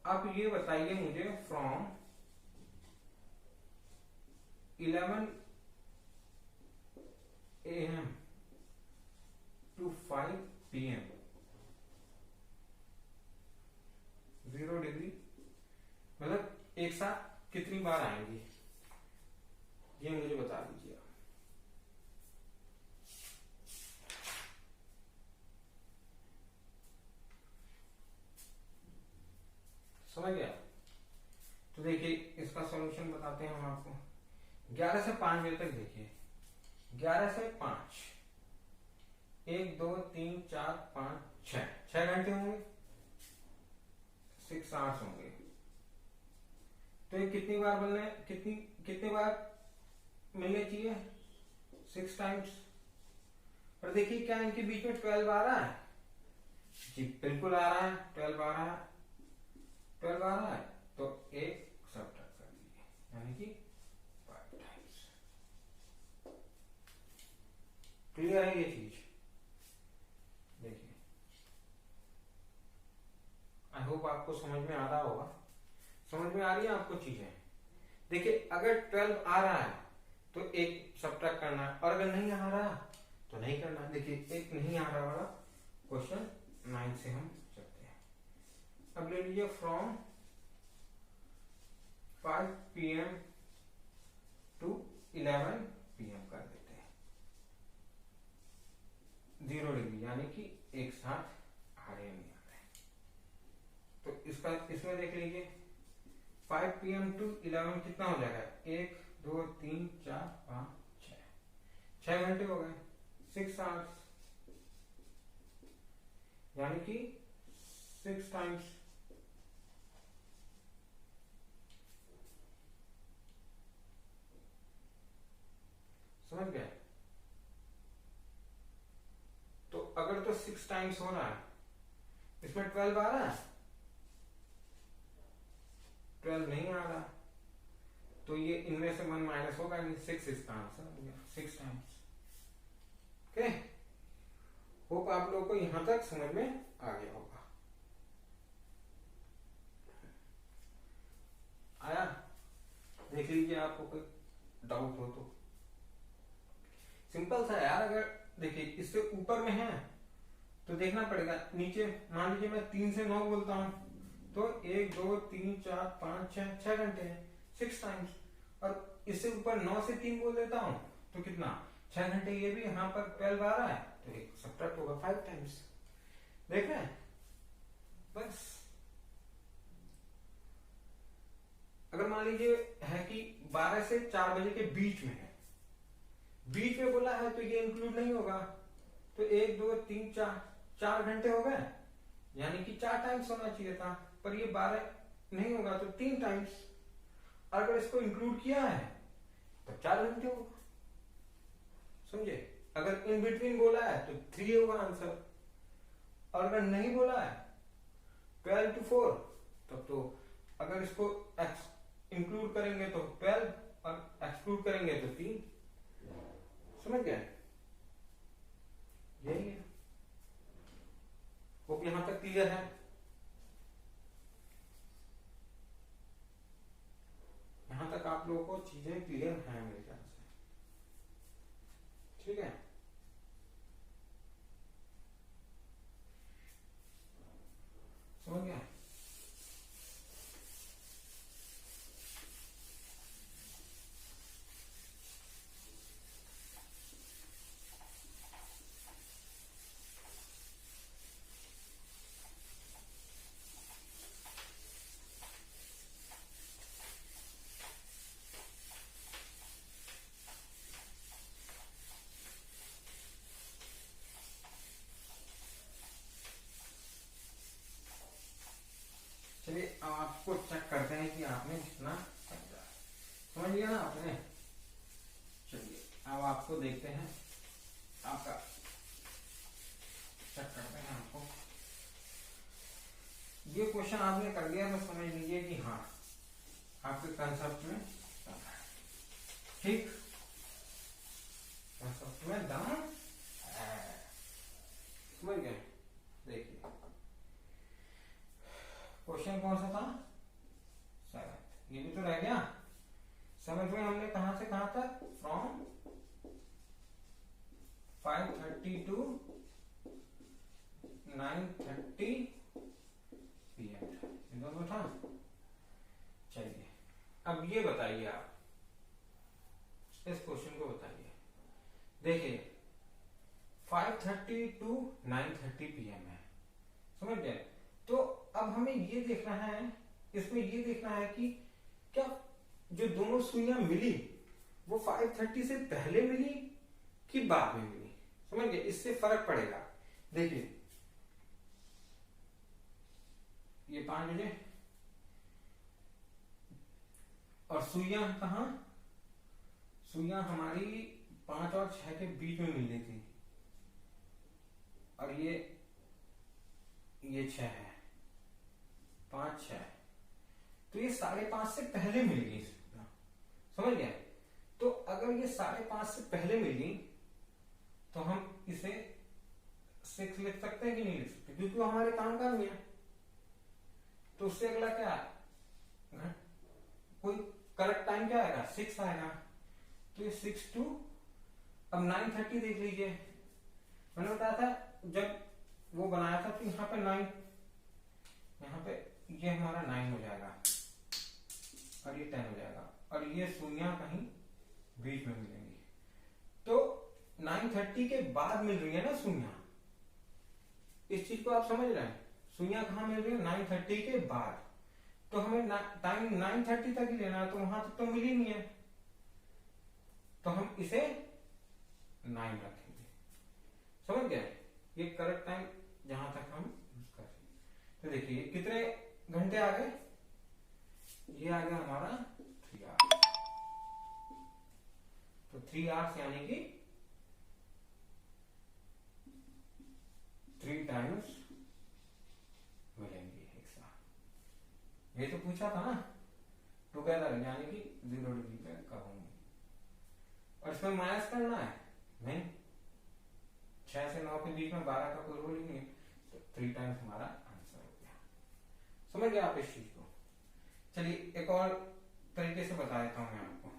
आप ये बताइए मुझे from 11 AM to 5 PM 0 degree मतलब एक साथ कितनी बार आएंगी, ये मुझे बता दीजिए। समझ गया। तो देखिए इसका सॉल्यूशन बताते हैं हम आपको। 11 से 5 बजे तक देखिए, 11 से 5, 1 2 3 4 5 6 घंटे होंगे, 6 आवर्स होंगे। तो ये कितनी बार बनने, कितनी बार मिलने चाहिए, 6 टाइम्स। पर देखिए क्या इनके बीच में 12 आ रहा है, जी बिल्कुल आ रहा है, 12 आ रहा है, 12 आ रहा है, तो एक सब्ट्रैक्ट कर दीजिए, यानी कि 5 टाइम्स। क्लियर है ये चीज, देखिए आई होप आपको समझ में आ रहा होगा। समझ में आ रही है आपको चीजें। देखिए अगर 12 आ रहा है तो एक सब्ट्रैक्ट करना है, और अगर नहीं आ रहा तो नहीं करना। देखिए एक नहीं आ रहा वाला क्वेश्चन 9 से हम चलते हैं। अब ले लीजिए फ्रॉम 5 PM to 11 PM कर देते हैं 0 डिग्री, यानी कि एक साथ आ रहे नहीं आ रहे। तो इसका इसमें देख लीजिए 5 PM to 11 कितना हो जाएगा, 1 2 3 4 5 6 घंटे हो गए, 6 आवर्स, यानी कि 6 टाइम्स। समझ गए? तो अगर तो 6 टाइम्स हो रहा है, इसमें 12 आ रहा है, 12 नहीं आ रहा, तो ये इनमें से 1 माइनस होगा नहीं, 6 इसका आंसर हो गया, 6 टाइम्स। ओके, होप आप लोगों को यहां तक समझ में आ गया होगा। आया? देख लीजिए, आपको कोई डाउट हो तो। सिंपल सा यार, अगर देखिए इससे ऊपर में है तो देखना पड़ेगा, नीचे मान लीजिए मैं 3 से 9 बोलता हूं तो 1 2 3 4 5 6 घंटे हैं, 6 टाइम्स। और इससे ऊपर 9 से 3 बोल देता हूं तो कितना, 6 घंटे। ये भी यहाँ पर 12 आ रहा है तो एक सब्ट्रैक्ट होगा 5 टाइम्स। देख रहे हैं? बस अगर मान लीजिए है कि 12 से 4 बजे के बीच में है, बीच में बोला है तो ये इंक्लूड नहीं होगा, तो 1 2 3 4 घंटे हो गए, यानी कि 4 टाइम्स होना चाहिए था, पर ये 12 नहीं होगा तो 3 टाइम्स। अगर इसको इंक्लूड किया है तो 4 घंटे होगा। समझे? अगर इन बिटवीन बोला है तो 3 होगा आंसर, और अगर नहीं बोला है 12 to 4, तब तो अगर इसको इंक्लूड करेंगे तो 12 और एक्सक्लूड करेंगे तो 3। समझ गए? यही है। होप यहां तक क्लियर है। यहां तक आप लोगों को चीजें क्लियर हैं मेरे ख्याल से, ठीक है? समझ गया? चलिए अब आपको चेक करते हैं कि आपने कितना समझा, समझ लिया ना आपने? चलिए अब आपको देखते हैं, आपका चेक करते हैं आपको। ये क्वेश्चन आपने कर लिया तो समझ लीजिए कि हाँ आपके कंसेप्ट में दम है, ठीक? कंसेप्ट में दम है, समझ गए? देखिए क्वेश्चन कौन सा था, 7, ये भी तो रह गया। 7 में हमने कहां से कहां तक, फ्रॉम 5:30 to 9:30 PM, ये दोनों था। चलिए अब ये बताइए, आप इस क्वेश्चन को बताइए। देखिए 5:30 to 9:30 PM है, समझ गए? तो अब हमें ये देखना है, इसमें ये देखना है कि क्या जो दोनों सुइयां मिली वो 5:30 से पहले मिली कि बाद में मिली। समझ गए? इससे फर्क पड़ेगा। देखिए ये 5 बजे और सुइयां कहां, सुइयां हमारी 5 और 6 के बीच में मिल रही थी, और ये 6 है, 5 6, तो ये 5:30 से पहले मिल गई। समझ गए? तो अगर ये 5:30 से पहले मिल गई तो हम इसे 6 लिख सकते हैं कि नहीं लिख सकते, क्योंकि वो हमारे काम का नहीं है। तो उससे अगला क्या है, कोई करेक्ट टाइम क्या आएगा, 6 आएगा। तो ये 6 to, अब 9:30 देख लीजिए, मैंने बताया था जब वो बनाया था तो यहाँ पे 9, यहाँ पे ये हमारा 9 हो जाएगा। और ये 10 हो जाएगा, और ये शून्य कहीं बीच में मिलेंगी। तो 9:30 के बाद मिल रही है ना शून्य, इस चीज को आप समझ रहे हैं? शून्य कहाँ मिल रही है? 9:30 के बाद। तो हमें टाइम 9:30 तक ही लेना है, तो वहां तक तो मिल ही नहीं है, तो हम इसे 9 रखेंगे। समझ गए? ये करेक्ट टाइम जहां तक हम यूज कर रहे हैं। तो देखिए कितने घंटे आ गए, ये आ गया हमारा 3 आवर्स। तो 3 आवर्स यानी कि 3 टाइम्स मिलेंगे एक साथ। ये तो पूछा था ना, टुगेदर यानी कि 0 डिग्री पे कब होंगे, और इसमें माइनस करना है नहीं, 6 से 9 के बीच में 12 का कोई रूल ही नहीं है, तो 3 टाइम्स हमारा आंसर हो गया। समझ गए आप इस चीज को? चलिए एक और तरीके से बता देता हूं मैं आपको।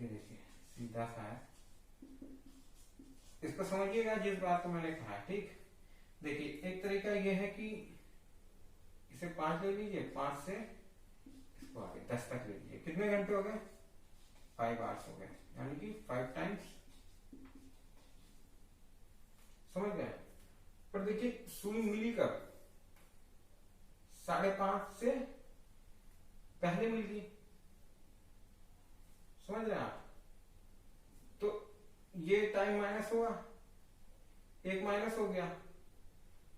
ये देखिए सीधा सा है, इसको समझिएगा जिस बात को मैंने कहा। ठीक, देखिए एक तरीका ये है कि इसे 5 ले लीजिए, 5 से इसको आगे 10 तक ले लीजिए। कितने घंटे हो गए? 5 आवर्स हो गए, यानी कि 5 टाइम्स। समझ गए? पर देखिए सुई मिली कब? 5:30 से पहले मिल गई। समझ रहे हैं आप? तो ये टाइम माइनस हुआ, एक माइनस हो गया।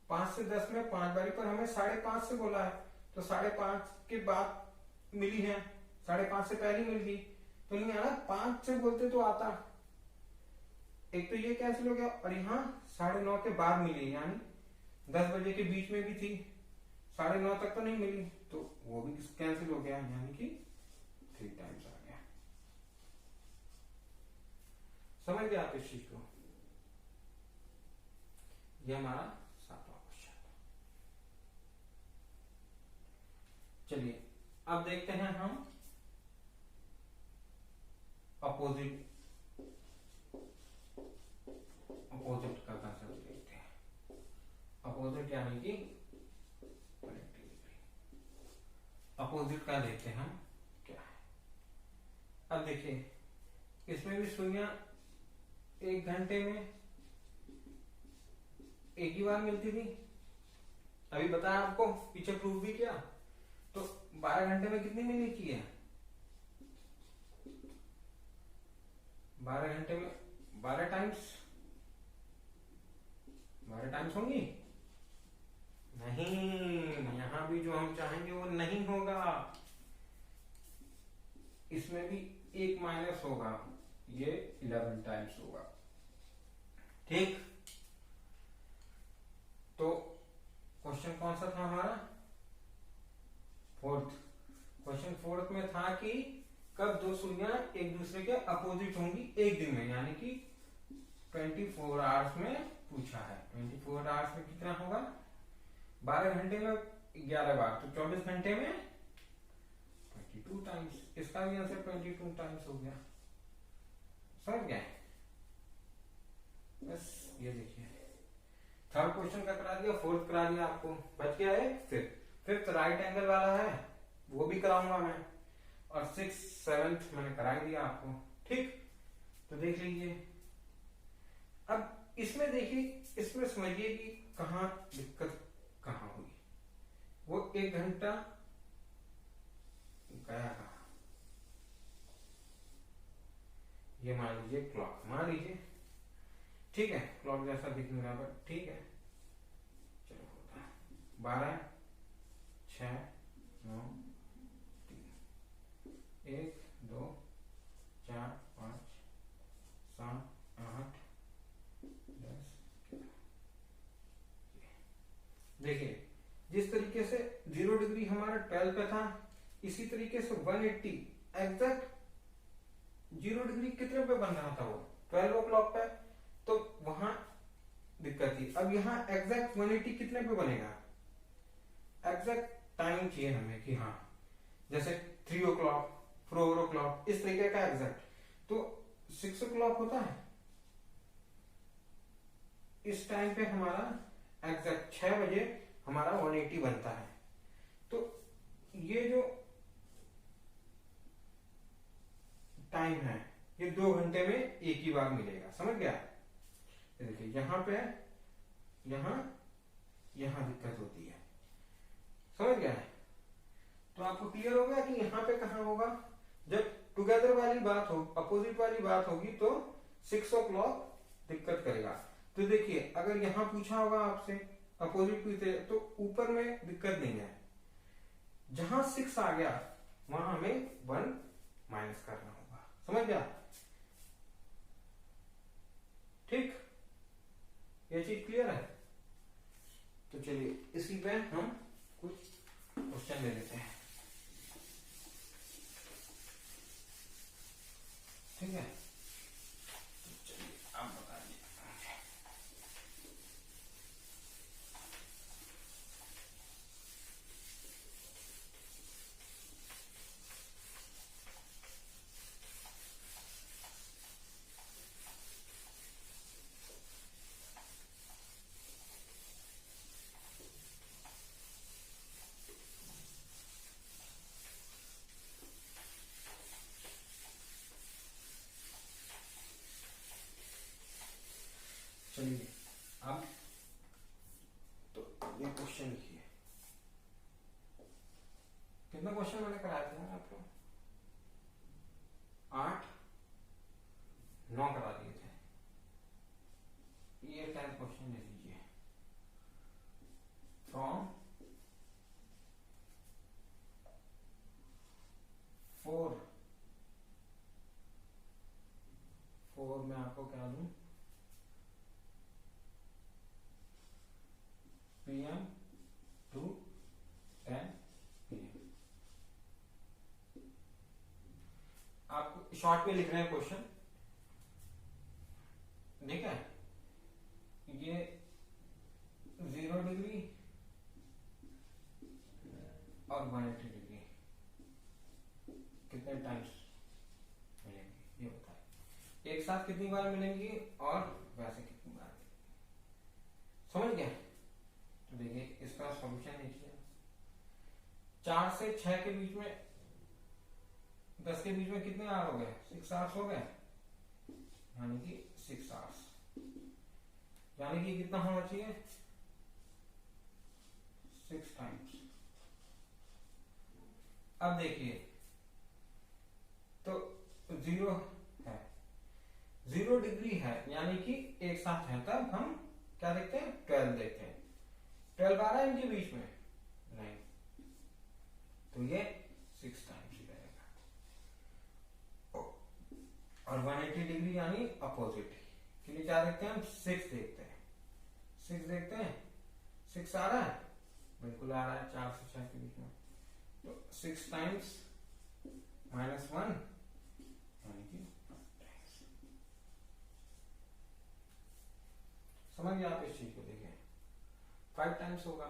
5 से 10 में 5 बारी पर हमें 5:30 से बोला है, तो 5:30 के बाद मिली है, 5:30 से पहले मिल गई, तो नहीं आना। 5 से बोलते तो आता, एक तो ये कैंसिल हो गया, और यहाँ 9:30 के बाद मिली, यानी 10 बजे के बीच में भी थी, 9:30 तक तो नहीं मिली, तो वो भी कैंसिल हो गया, यानी कि 3 टाइम्स आ गया। समझ गए आप इस चीज को? ये हमारा 7वां क्वेश्चन। चलिए अब देखते हैं हम अपोजिट का कंसेप्ट देखते हैं। अपोजिट यानी कि अपोजिट का देखते हैं हम क्या है। अब देखिए इसमें भी सुइयां 1 घंटे में एक ही बार मिलती थी, अभी बताया आपको, पीछे प्रूफ भी किया। तो 12 घंटे में कितनी मिली की है? 12 घंटे में 12 टाइम्स होंगी? नहीं, यहां भी जो हम चाहेंगे वो नहीं होगा, इसमें भी एक माइनस होगा, ये 11 टाइम्स होगा। ठीक, तो क्वेश्चन कौन सा था हमारा? क्वेश्चन फोर्थ में था कि कब दो सुइयां एक दूसरे के अपोजिट होंगी एक दिन में, यानी कि 24 आवर्स में पूछा है। 24 आवर्स में कितना होगा? 12 घंटे में 11 बार, तो 24 घंटे में 22 टाइम्स। इसका भी आंसर 22 टाइम्स हो गया। समझ गए? बस ये देखिए, थर्ड क्वेश्चन का करा दिया, फोर्थ करा दिया, आपको बच गया है फिफ्थ राइट एंगल वाला है, वो भी कराऊंगा मैं, और 6th 7th मैंने करा दिया आपको। ठीक, तो देख लीजिए। अब इसमें देखिए, इसमें समझिए कि कहां दिक्कत कहां हुई। वो 1 घंटा गया कहां, ये मान लीजिए क्लॉक, मान लीजिए, ठीक है, क्लॉक जैसा दिखने रहा, बट ठीक है, चलो होता है। 12 6 9 3 1 2 4 5 7 8 10। देखिए जिस तरीके से 0 डिग्री हमारा 12 पे था, इसी तरीके से 180 एग्जैक्ट 0 डिग्री कितने पे बन रहा था? वो 12 o'clock पे, तो वहां दिक्कत थी। अब यहाँ एग्जैक्ट 180 कितने पे बनेगा? एग्जैक्ट टाइम चाहिए हमें कि हाँ, जैसे 3 o'clock 4 o'clock इस तरीके का एग्जैक्ट, तो 6 o'clock होता है, इस टाइम पे हमारा एग्जैक्ट 6 बजे हमारा 180 बनता है। तो ये जो टाइम है ये 2 घंटे में एक ही बार मिलेगा, समझ गया। देखिए यहाँ पे यहाँ दिक्कत होती है, समझ गया। तो आपको क्लियर हो गया कि यहाँ पे कहाँ होगा, जब टुगेदर वाली बात हो, अपोजिट वाली बात होगी तो 6 o'clock दिक्कत करेगा। तो देखिए अगर यहाँ पूछा होगा आपसे अपोजिट पूछे तो ऊपर में दिक्कत नहीं है, जहां 6 आ गया वहां हमें 1 माइनस करना होगा, समझ गया। ठीक, ये चीज क्लियर है। तो चलिए इसी पे हम कुछ क्वेश्चन ले लेते हैं, ठीक है। तो चलिए आप बताइए। चलिए अब तो ये क्वेश्चन लिखिए। कितना क्वेश्चन मैंने कराया था आपको? 8 9 करा दिए थे। ये 10th क्वेश्चन ले लीजिए। फ्रॉम 4 में आपको क्या दूं, PM to 10 PM। आप शॉर्ट में लिख रहे हैं क्वेश्चन, ठीक है। ये 0 डिग्री और 180 डिग्री कितने टाइम्स मिलेंगे ये बताए, एक साथ कितनी बार मिलेंगी और वैसे कितनी बार मिलेंगी, समझ गया। तो देखिए इसका सॉल्यूशन देखिए, 4 से 6 के बीच में 10 के बीच में कितने आवर हो गए, 6 आवर्स हो गए, यानी कि 6 आवर्स, यानी कि कितना होना चाहिए 6 टाइम्स। अब देखिए तो 0 है, 0 डिग्री है यानी कि एक साथ है, तब हम क्या देखते हैं 12 देखते हैं। 12 आ रहा है इनके बीच में नहीं, तो ये 6 टाइम्स ही रहेगा। और 180 डिग्री यानी अपोजिट के लिए क्या देखते हैं हम 6 देखते हैं, 6 देखते हैं, 6 आ रहा है, बिल्कुल आ रहा है 4 से 6 के बीच में, तो 6 टाइम्स -1 यानी कि 5 टाइम्स। समझ गया आप इस चीज को, देखिए 5 टाइम्स होगा।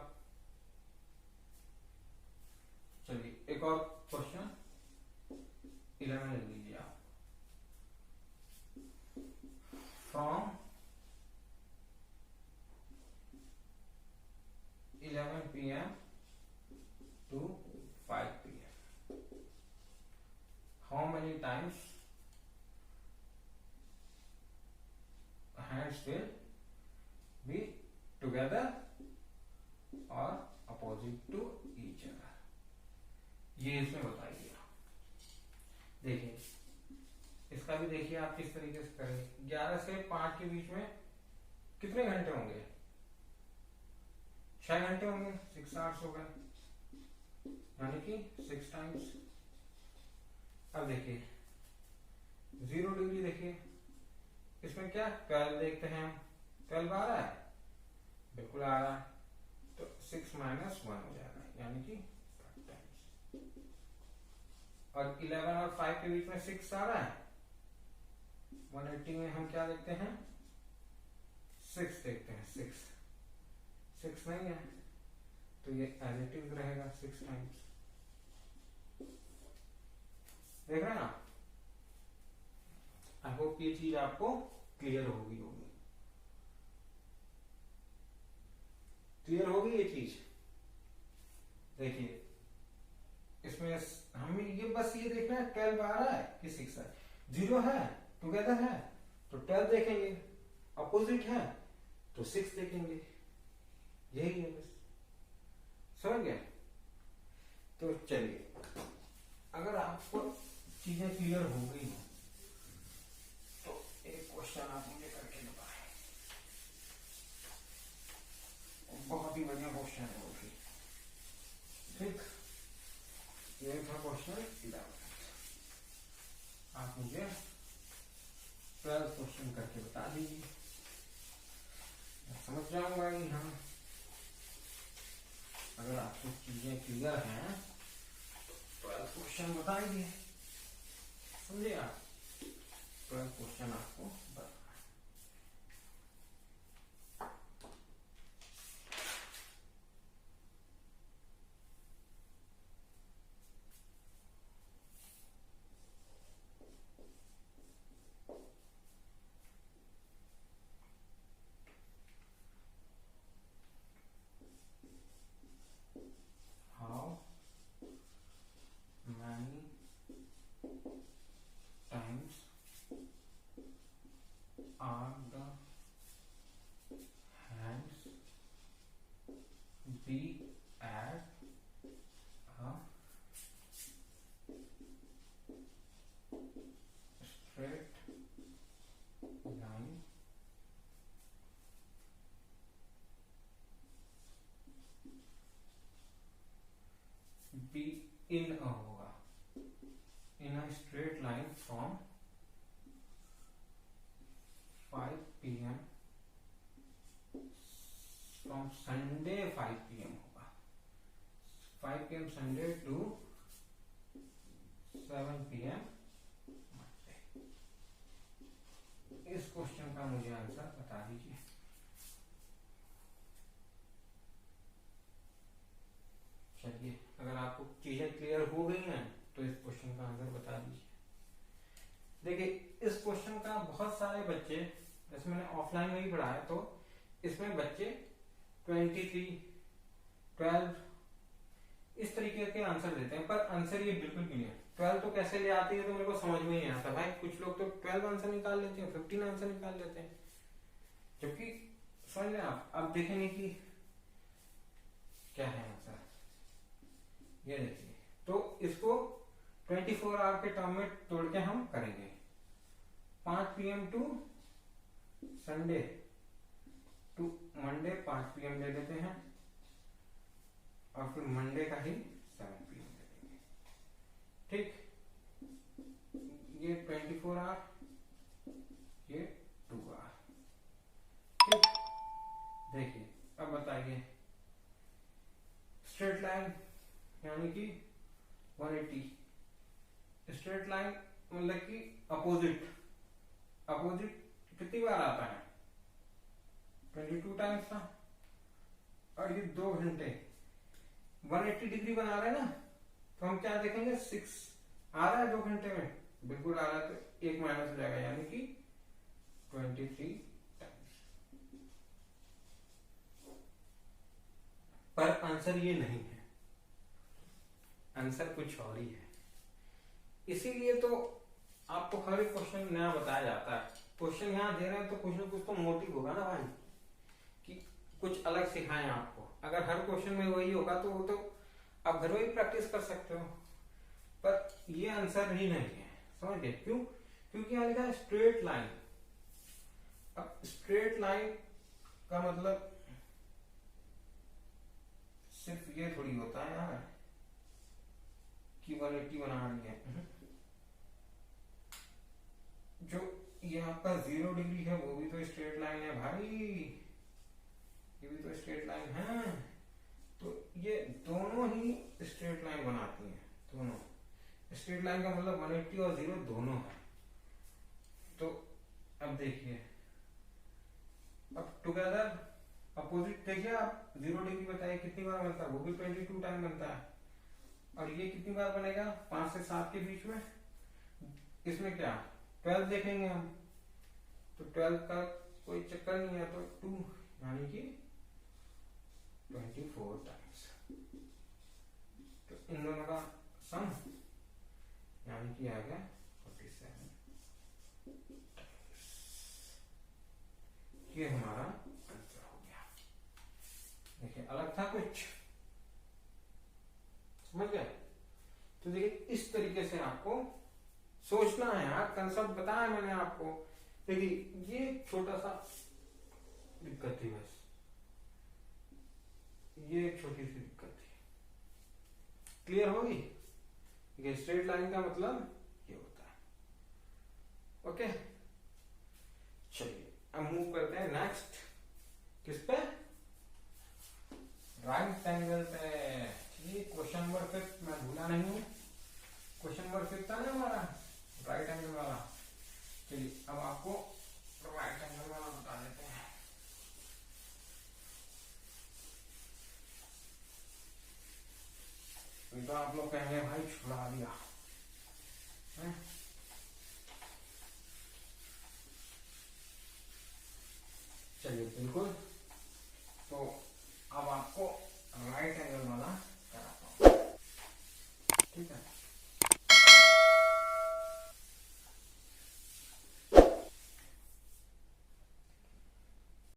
चलिए एक और क्वेश्चन 11 ले लीजिए आप। From 11 PM to 5 PM how many times hands will be together or opposite to each other, ये इसमें बताइए। देखिए इसका भी देखिए आप किस तरीके से करेंगे। 11 से 5 के बीच में कितने घंटे होंगे, 6 घंटे होंगे, 6 आवर्स हो गए, यानी कि 6 टाइम्स। अब देखिए 0 डिग्री, देखिए इसमें क्या 12 देखते हैं हम, 12 आ रहा है, बिल्कुल आ रहा है, तो 6 -1 हो जाएगा, यानी कि 5 टाइम्स। और 11 और 5 के बीच में 6 आ रहा है, 180 में हम क्या देखते हैं 6 देखते हैं, 6 नहीं है तो ये एज इट इज रहेगा 6 टाइम्स। देख रहे हैं आप, आई होप ये चीज आपको क्लियर होगी क्लियर होगी ये चीज। देखिए इसमें हमें ये बस ये देखना है 12 आ रहा है कि 6 है, जीरो है, टुगेदर है तो 12 देखेंगे, अपोजिट है तो 6 देखेंगे, यही है बस, समझ गया। तो चलिए, अगर आपको चीजें क्लियर हो गई हो तो एक क्वेश्चन आप मुझे करके बताएं, बहुत ही बढ़िया क्वेश्चन है वो भी, ठीक। ये था क्वेश्चन 11। आप मुझे 12 क्वेश्चन करके बता दीजिए, समझ जाऊंगा कि हाँ, अगर आपको चीजें क्लियर हैं तो 12 क्वेश्चन बताएंगे, समझे आप। 12 क्वेश्चन आपको बताना है। How many times are the hands be at a straight line be in a होगा, in a straight line from 5 p.m. from Sunday 5 p.m. होगा, 5 p.m. Sunday to 7 p.m. Monday। इस क्वेश्चन का मुझे आंसर बता दीजिए। चलिए, अगर आपको चीजें क्लियर हो गई हैं तो इस क्वेश्चन का आंसर बता दीजिए। देखिए, इस क्वेश्चन का बहुत सारे बच्चे, जैसे मैंने ऑफलाइन में ही पढ़ाया, तो इसमें बच्चे 23, 12 इस तरीके के आंसर देते हैं, पर आंसर ये बिल्कुल भी नहीं है। 12 तो कैसे ले आती है तो मेरे को समझ में नहीं आता भाई। कुछ लोग तो 12 आंसर निकाल लेते हैं, 15 आंसर निकाल लेते हैं, जबकि समझ लें आप देखेंगे कि क्या है आंसर, ये देखिए। तो इसको 24 आवर के टर्म में तोड़ के हम करेंगे। 5 PM to Sunday to Monday 5 PM ले लेते हैं, और फिर मंडे का ही 7 PM ले लेंगे, ठीक। ये 24 आवर, ये 2 आवर, ठीक। देखिए, अब बताइए, स्ट्रेट लाइन यानी कि 180, स्ट्रेट लाइन मतलब कि अपोजिट, अपोजिट कितनी बार आता है, 22 टाइम्स था, और ये 2 घंटे 180 डिग्री बना रहे हैं ना, तो हम क्या देखेंगे, 6 आ रहा है 2 घंटे में, बिल्कुल आ रहा है, तो 1 माइनस हो जाएगा, यानी कि 23 टाइम्स। पर आंसर ये नहीं है, आंसर कुछ और ही है। इसीलिए तो आपको हर एक क्वेश्चन नया बताया जाता है। क्वेश्चन यहाँ दे रहे हैं तो कुछ ना कुछ तो मोटिव होगा ना भाई, कि कुछ अलग सिखाएं आपको। अगर हर क्वेश्चन में वही होगा तो वो तो आप घर में भी प्रैक्टिस कर सकते हो, पर ये आंसर ही नहीं है, समझ गए। क्यों? क्योंकि यहाँ लिखा है स्ट्रेट लाइन। अब स्ट्रेट लाइन का मतलब सिर्फ ये थोड़ी होता है यार कि 180 बना रही है। जो ये आपका 0 डिग्री है वो भी तो स्ट्रेट लाइन है भाई, ये भी तो स्ट्रेट लाइन है। तो ये दोनों ही स्ट्रेट लाइन बनाती हैं, दोनों। स्ट्रेट लाइन का मतलब 180 और 0 दोनों है। तो अब देखिए, अब टुगेदर अपोजिट देखिए, आप 0 डिग्री बताइए कितनी बार बनता है, वो भी 22 टाइम बनता है। और ये कितनी बार बनेगा, 5 से 7 के बीच में। इसमें क्या 12 देखेंगे हम, तो 12 का कोई चक्कर नहीं है, तो 2 यानी कि 24 टाइम्स। तो इन दोनों का सम यानी कि आ गया 47 ये हमारा आंसर हो गया। देखिए अलग था कुछ, समझ गए? तो देखिए इस तरीके से आपको सोचना है यार, कंसेप्ट बताया मैंने आपको। देखिए ये छोटा सा दिक्कत थी बस, ये एक छोटी सी दिक्कत थी, क्लियर होगी? ये स्ट्रेट लाइन का मतलब ये होता है। ओके चलिए अब मूव करते हैं नेक्स्ट, किस पे? राइट एंगल पे। ठीक, क्वेश्चन नंबर 5 मैं भूला नहीं हूं, क्वेश्चन नंबर 5 था ना हमारा राइट एंगल वाला। चलिए अब आपको राइट एंगल वाला बता देते हैं। तो आप लोग कहेंगे भाई छुड़ा दिया है? चलिए बिल्कुल, तो अब आपको राइट एंगल वाला कराता हूं, ठीक है?